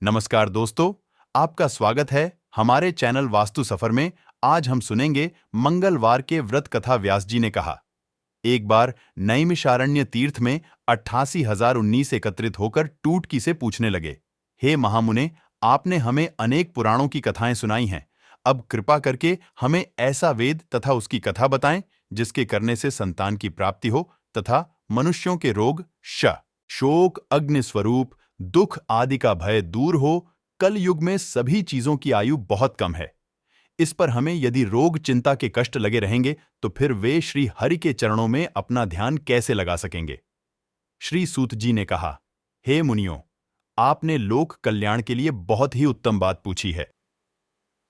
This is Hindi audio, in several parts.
नमस्कार दोस्तों, आपका स्वागत है हमारे चैनल वास्तु सफर में। आज हम सुनेंगे मंगलवार के व्रत कथा। व्यास जी ने कहा, एक बार नैमिषारण्य तीर्थ में 88,019 एकत्रित होकर टूटकी से पूछने लगे, हे महामुने, आपने हमें अनेक पुराणों की कथाएं सुनाई हैं। अब कृपा करके हमें ऐसा वेद तथा उसकी कथा बताएं जिसके करने से संतान की प्राप्ति हो तथा मनुष्यों के रोग, शोक, अग्नि स्वरूप, दुख आदि का भय दूर हो। कल युग में सभी चीजों की आयु बहुत कम है। इस पर हमें यदि रोग चिंता के कष्ट लगे रहेंगे तो फिर वे श्री हरि के चरणों में अपना ध्यान कैसे लगा सकेंगे। श्री सूत जी ने कहा, हे मुनियों, आपने लोक कल्याण के लिए बहुत ही उत्तम बात पूछी है।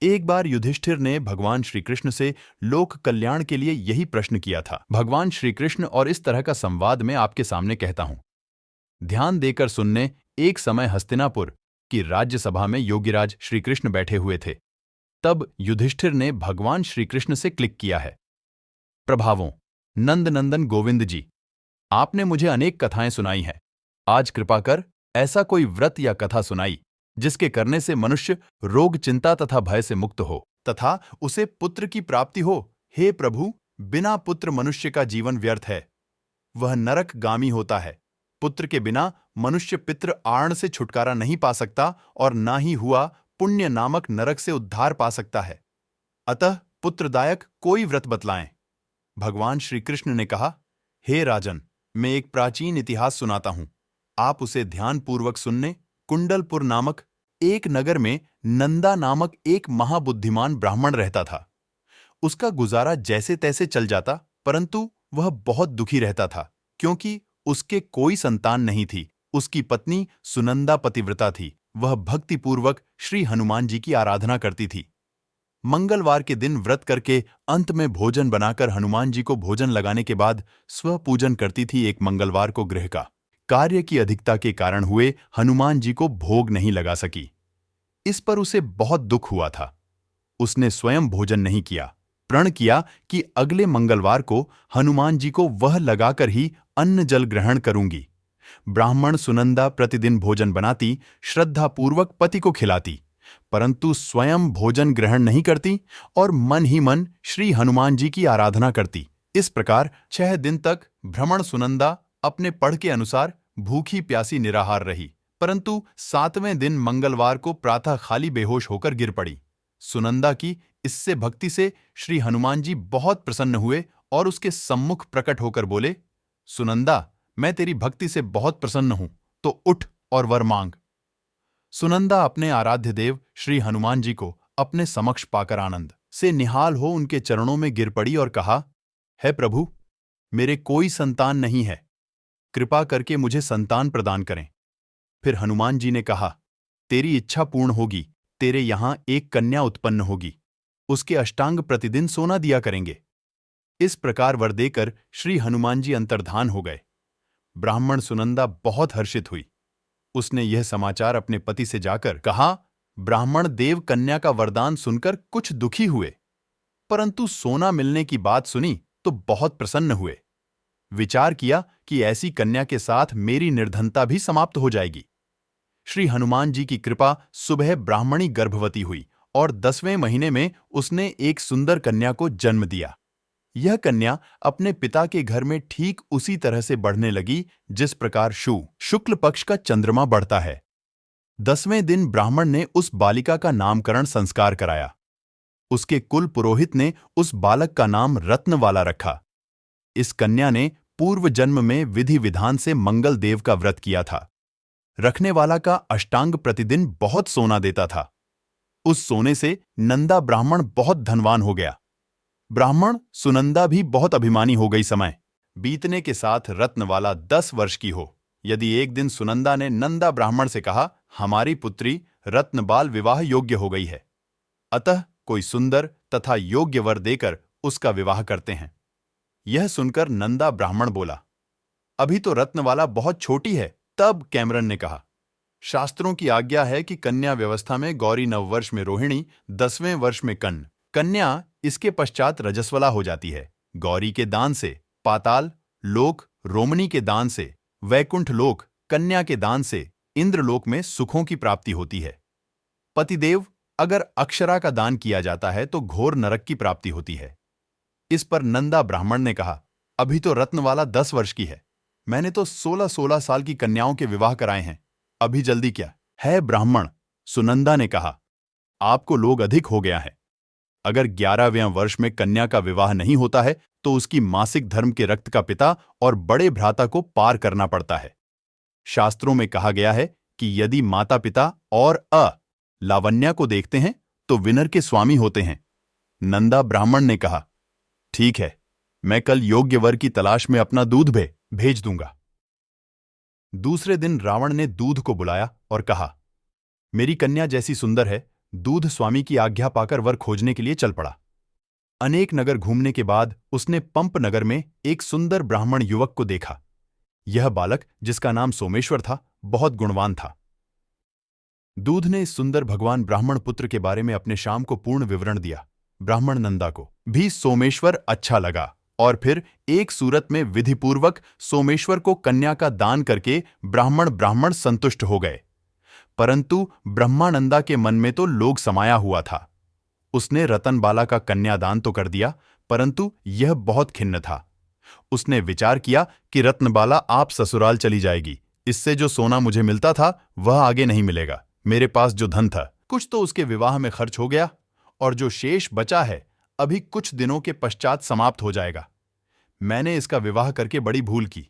एक बार युधिष्ठिर ने भगवान श्री कृष्ण से लोक कल्याण के लिए यही प्रश्न किया था। भगवान श्री कृष्ण और इस तरह का संवाद मैं आपके सामने कहता हूं। ध्यान देकर सुनने। एक समय हस्तिनापुर की राज्यसभा में योगीराज श्री कृष्ण बैठे हुए थे। तब युधिष्ठिर ने भगवान श्री कृष्ण से क्लिक किया है, प्रभावों, नंद नंदन गोविंद जी, आपने मुझे अनेक कथाएं सुनाई हैं। आज कृपा कर ऐसा कोई व्रत या कथा सुनाई जिसके करने से मनुष्य रोग चिंता तथा भय से मुक्त हो तथा उसे पुत्र की प्राप्ति हो। हे प्रभु, बिना पुत्र मनुष्य का जीवन व्यर्थ है, वह नरकगामी होता है। पुत्र के बिना मनुष्य पितृ आर्ण से छुटकारा नहीं पा सकता और ना ही हुआ पुण्य नामक नरक से उद्धार पा सकता है। अतः पुत्रदायक कोई व्रत बतलाएं। भगवान श्री कृष्ण ने कहा, हे राजन, मैं एक प्राचीन इतिहास सुनाता हूं, आप उसे ध्यानपूर्वक सुनने। कुंडलपुर नामक एक नगर में नंदा नामक एक महाबुद्धिमान ब्राह्मण रहता था। उसका गुजारा जैसे तैसे चल जाता, परंतु वह बहुत दुखी रहता था क्योंकि उसके कोई संतान नहीं थी। उसकी पत्नी सुनंदा पतिव्रता थी। वह भक्तिपूर्वक श्री हनुमान जी की आराधना करती थी। मंगलवार के दिन व्रत करके अंत में भोजन बनाकर हनुमान जी को भोजन लगाने के बाद स्वपूजन करती थी। एक मंगलवार को गृह का कार्य की अधिकता के कारण हुए हनुमान जी को भोग नहीं लगा सकी। इस पर उसे बहुत दुख हुआ था। उसने स्वयं भोजन नहीं किया। प्रण किया कि अगले मंगलवार को हनुमान जी को वह लगाकर ही अन्न जल ग्रहण करूंगी। ब्राह्मण सुनंदा प्रतिदिन भोजन बनाती, श्रद्धापूर्वक पति को खिलाती, परंतु स्वयं भोजन ग्रहण नहीं करती और मन ही मन श्री हनुमान जी की आराधना करती। इस प्रकार 6 दिन तक भ्रमण सुनंदा अपने पढ़ के अनुसार भूखी प्यासी निराहार रही, परंतु 7वें दिन मंगलवार को प्रातः खाली बेहोश होकर गिर पड़ी। सुनंदा की इससे भक्ति से श्री हनुमान जी बहुत प्रसन्न हुए और उसके सम्मुख प्रकट होकर बोले, सुनंदा, मैं तेरी भक्ति से बहुत प्रसन्न हूं, तो उठ और वर मांग। सुनंदा अपने आराध्य देव श्री हनुमान जी को अपने समक्ष पाकर आनंद से निहाल हो उनके चरणों में गिर पड़ी और कहा, हे प्रभु, मेरे कोई संतान नहीं है, कृपा करके मुझे संतान प्रदान करें। फिर हनुमान जी ने कहा, तेरी इच्छा पूर्ण होगी, तेरे यहां एक कन्या उत्पन्न होगी, उसके अष्टांग प्रतिदिन सोना दिया करेंगे। इस प्रकार वर देकर श्री हनुमान जी अंतर्धान हो गए। ब्राह्मण सुनंदा बहुत हर्षित हुई। उसने यह समाचार अपने पति से जाकर कहा। ब्राह्मण देव कन्या का वरदान सुनकर कुछ दुखी हुए, परंतु सोना मिलने की बात सुनी तो बहुत प्रसन्न हुए। विचार किया कि ऐसी कन्या के साथ मेरी निर्धनता भी समाप्त हो जाएगी। श्री हनुमान जी की कृपा, सुबह ब्राह्मणी गर्भवती हुई और 10वें महीने में उसने एक सुंदर कन्या को जन्म दिया। यह कन्या अपने पिता के घर में ठीक उसी तरह से बढ़ने लगी जिस प्रकार शुक्ल पक्ष का चंद्रमा बढ़ता है। 10वें दिन ब्राह्मण ने उस बालिका का नामकरण संस्कार कराया। उसके कुल पुरोहित ने उस बालक का नाम रत्नवाला रखा। इस कन्या ने पूर्व जन्म में विधि विधान से मंगल देव का व्रत किया था। रखने वाला का अष्टांग प्रतिदिन बहुत सोना देता था। उस सोने से नंदा ब्राह्मण बहुत धनवान हो गया। ब्राह्मण सुनंदा भी बहुत अभिमानी हो गई। समय बीतने के साथ रत्नवाला 10 वर्ष की हो। यदि एक दिन सुनंदा ने नंदा ब्राह्मण से कहा, हमारी पुत्री रत्नबाल विवाह योग्य हो गई है, अतः कोई सुंदर तथा योग्य वर देकर उसका विवाह करते हैं। यह सुनकर नंदा ब्राह्मण बोला, अभी तो रत्नवाला बहुत छोटी है। तब कैमरन ने कहा, शास्त्रों की आज्ञा है कि कन्या व्यवस्था में गौरी 9 वर्ष में रोहिणी, 10वें वर्ष में कन्या इसके पश्चात रजस्वला हो जाती है। गौरी के दान से पाताल लोक, रोमनी के दान से वैकुंठ लोक, कन्या के दान से इंद्रलोक में सुखों की प्राप्ति होती है। पतिदेव, अगर अक्षरा का दान किया जाता है तो घोर नरक की प्राप्ति होती है। इस पर नंदा ब्राह्मण ने कहा, अभी तो रत्नवाला 10 वर्ष की है। मैंने तो 16-16 साल की कन्याओं के विवाह कराए हैं। अभी जल्दी क्या है ब्राह्मण? सुनंदा ने कहा, आपको लोग अधिक हो गया है। अगर 11वें वर्ष में कन्या का विवाह नहीं होता है तो उसकी मासिक धर्म के रक्त का पिता और बड़े भ्राता को पार करना पड़ता है। शास्त्रों में कहा गया है कि यदि माता पिता और लावण्या को देखते हैं तो विनर के स्वामी होते हैं। नंदा ब्राह्मण ने कहा, ठीक है, मैं कल योग्य वर की तलाश में अपना दूध भेज दूंगा। दूसरे दिन रावण ने दूध को बुलाया और कहा, मेरी कन्या जैसी सुंदर है। दूध स्वामी की आज्ञा पाकर वर खोजने के लिए चल पड़ा। अनेक नगर घूमने के बाद उसने पंप नगर में एक सुंदर ब्राह्मण युवक को देखा। यह बालक, जिसका नाम सोमेश्वर था, बहुत गुणवान था। दूध ने इस सुंदर भगवान ब्राह्मण पुत्र के बारे में अपने शाम को पूर्ण विवरण दिया। ब्राह्मण नंदा को भी सोमेश्वर अच्छा लगा और फिर एक सूरत में विधिपूर्वक सोमेश्वर को कन्या का दान करके ब्राह्मण संतुष्ट हो गए। परंतु ब्रह्मानंदा के मन में तो लोग समाया हुआ था। उसने रतनबाला का कन्यादान तो कर दिया, परंतु यह बहुत खिन्न था। उसने विचार किया कि रत्नबाला आप ससुराल चली जाएगी। इससे जो सोना मुझे मिलता था वह आगे नहीं मिलेगा। मेरे पास जो धन था कुछ तो उसके विवाह में खर्च हो गया, और जो शेष बचा है अभी कुछ दिनों के पश्चात समाप्त हो जाएगा। मैंने इसका विवाह करके बड़ी भूल की।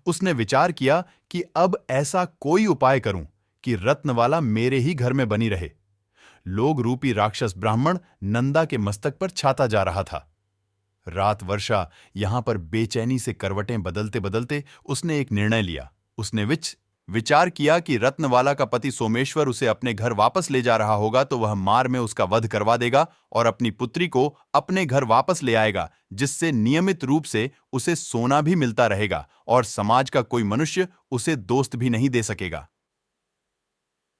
उसने विचार किया कि अब ऐसा कोई उपाय करूं कि रत्नवाला मेरे ही घर में बनी रहे। लोग रूपी राक्षस ब्राह्मण नंदा के मस्तक पर छाता जा रहा था। रात वर्षा यहां पर बेचैनी से करवटें बदलते बदलते उसने एक निर्णय लिया। उसने विचार किया कि रत्नवाला का पति सोमेश्वर उसे अपने घर वापस ले जा रहा होगा तो वह मार में उसका वध करवा देगा और अपनी पुत्री को अपने घर वापस ले आएगा, जिससे नियमित रूप से उसे सोना भी मिलता रहेगा और समाज का कोई मनुष्य उसे दोस्त भी नहीं दे सकेगा।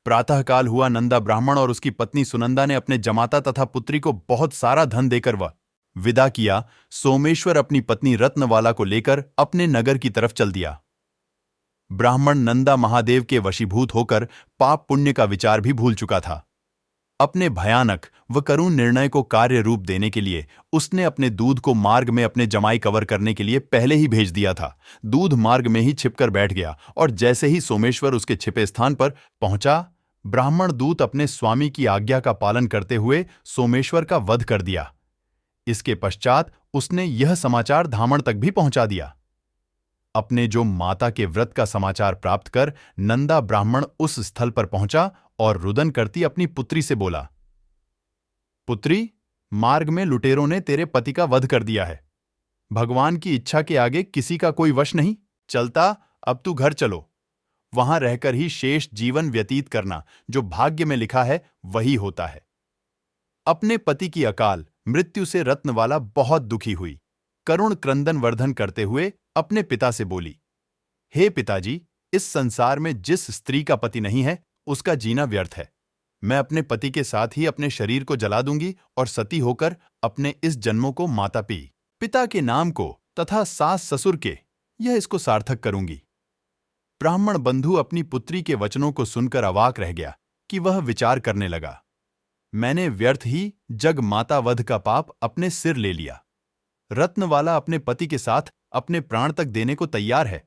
प्रातःकाल हुआ। नंदा ब्राह्मण और उसकी पत्नी सुनंदा ने अपने जमाता तथा पुत्री को बहुत सारा धन देकर विदा किया। सोमेश्वर अपनी पत्नी रत्नवाला को लेकर अपने नगर की तरफ चल दिया। ब्राह्मण नंदा महादेव के वशीभूत होकर पाप पुण्य का विचार भी भूल चुका था। अपने भयानक व करुण निर्णय को कार्य रूप देने के लिए उसने अपने दूध को मार्ग में अपने जमाई कवर करने के लिए पहले ही भेज दिया था। दूध मार्ग में ही छिपकर बैठ गया और जैसे ही सोमेश्वर उसके छिपे स्थान पर पहुंचा, ब्राह्मण दूत अपने स्वामी की आज्ञा का पालन करते हुए सोमेश्वर का वध कर दिया। इसके पश्चात उसने यह समाचार धामण तक भी पहुंचा दिया। अपने जो माता के व्रत का समाचार प्राप्त कर नंदा ब्राह्मण उस स्थल पर पहुंचा और रुदन करती अपनी पुत्री से बोला, पुत्री, मार्ग में लुटेरों ने तेरे पति का वध कर दिया है। भगवान की इच्छा के आगे किसी का कोई वश नहीं। चलता, अब तू घर चलो। वहां रहकर ही शेष जीवन व्यतीत करना। जो भाग्य में लिखा है वही होता है। अपने पति की अकाल मृत्यु से रत्नवाला बहुत दुखी हुई। करुण क्रंदन वर्धन करते हुए अपने पिता से बोली, हे पिताजी, इस संसार में जिस स्त्री का पति नहीं है उसका जीना व्यर्थ है। मैं अपने पति के साथ ही अपने शरीर को जला दूंगी और सती होकर अपने इस जन्मों को माता पिता के नाम को तथा सास ससुर के यह इसको सार्थक करूंगी। ब्राह्मण बंधु अपनी पुत्री के वचनों को सुनकर अवाक रह गया कि वह विचार करने लगा, मैंने व्यर्थ ही जग माता वध का पाप अपने सिर ले लिया। रत्नवाला अपने पति के साथ अपने प्राण तक देने को तैयार है।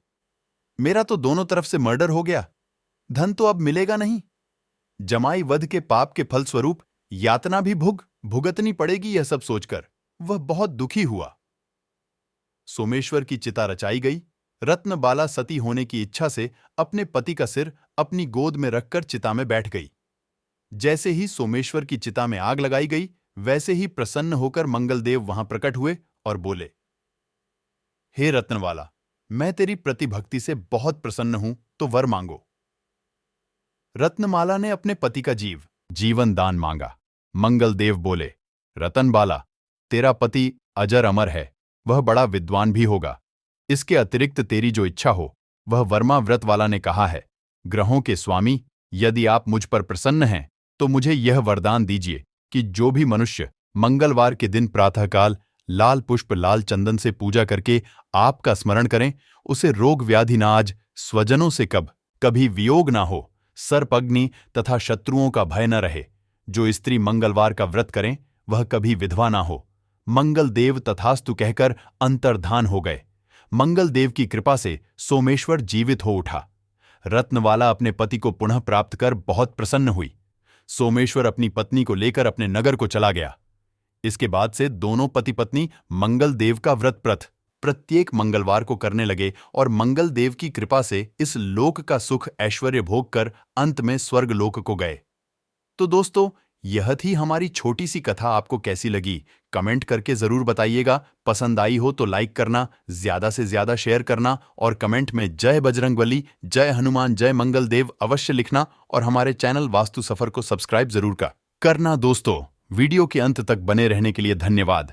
मेरा तो दोनों तरफ से मर्डर हो गया। धन तो अब मिलेगा नहीं। जमाई वध के पाप के फलस्वरूप यातना भी भुगतनी पड़ेगी। यह सब सोचकर वह बहुत दुखी हुआ। सोमेश्वर की चिता रचाई गई। रत्नबाला सती होने की इच्छा से अपने पति का सिर अपनी गोद में रखकर चिता में बैठ गई। जैसे ही सोमेश्वर की चिता में आग लगाई गई, वैसे ही प्रसन्न होकर मंगलदेव वहां प्रकट हुए और बोले, हे रत्नवाला, मैं तेरी प्रतिभक्ति से बहुत प्रसन्न हूं, तो वर मांगो। रत्नमाला ने अपने पति का जीवन दान मांगा। मंगलदेव बोले, रतनबाला, तेरा पति अजर अमर है, वह बड़ा विद्वान भी होगा। इसके अतिरिक्त तेरी जो इच्छा हो वह वर्मा व्रत वाला ने कहा है। ग्रहों के स्वामी, यदि आप मुझ पर प्रसन्न हैं तो मुझे यह वरदान दीजिए कि जो भी मनुष्य मंगलवार के दिन प्रातःकाल लाल पुष्प लाल चंदन से पूजा करके आपका स्मरण करें, उसे रोग व्याधि ना आज, स्वजनों से कभी वियोग ना हो, सर्पअग्नि तथा शत्रुओं का भय न रहे। जो स्त्री मंगलवार का व्रत करें वह कभी विधवा ना हो। मंगल देव तथास्तु कहकर अंतर्धान हो गए। मंगल देव की कृपा से सोमेश्वर जीवित हो उठा। रत्नवाला अपने पति को पुनः प्राप्त कर बहुत प्रसन्न हुई। सोमेश्वर अपनी पत्नी को लेकर अपने नगर को चला गया। इसके बाद से दोनों पति पत्नी मंगल देव का व्रत प्रत्येक मंगलवार को करने लगे और मंगल देव की कृपा से इस लोक का सुख ऐश्वर्य भोग कर अंत में स्वर्ग लोक को गए। तो दोस्तों, यह थी हमारी छोटी सी कथा। आपको कैसी लगी कमेंट करके जरूर बताइएगा। पसंद आई हो तो लाइक करना, ज्यादा से ज्यादा शेयर करना और कमेंट में जय बजरंगबली, जय हनुमान, जय मंगल देव अवश्य लिखना और हमारे चैनल वास्तु सफर को सब्सक्राइब जरूर करना। दोस्तों, वीडियो के अंत तक बने रहने के लिए धन्यवाद।